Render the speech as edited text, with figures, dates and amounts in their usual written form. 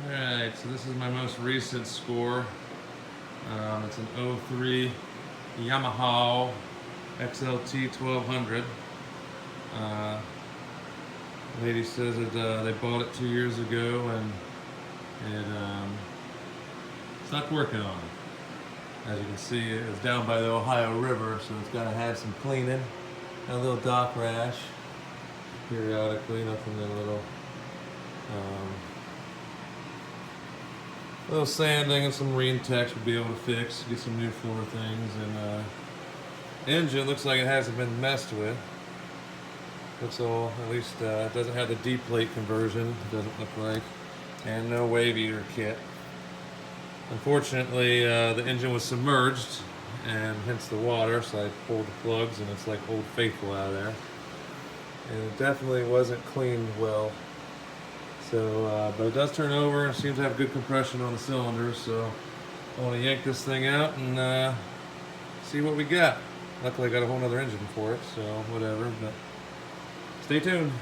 Alright, so this is my most recent score. It's an 03 Yamaha XLT1200. Lady says that they bought it 2 years ago and it stopped working on it. As you can see, it's down by the Ohio River, so it's got to have some cleaning. Got a little dock rash periodically, nothing that little sanding and some marine text would be able to fix, get some new floor things, and engine looks like it hasn't been messed with. Looks all, at least it doesn't have the D plate conversion, it doesn't look like, and no wave eater kit. Unfortunately, the engine was submerged, and hence the water, so I pulled the plugs and it's like Old Faithful out of there. And it definitely wasn't cleaned well. So, but it does turn over and seems to have good compression on the cylinders, so I want to yank this thing out and see what we got. Luckily I got a whole other engine for it, so whatever, but stay tuned.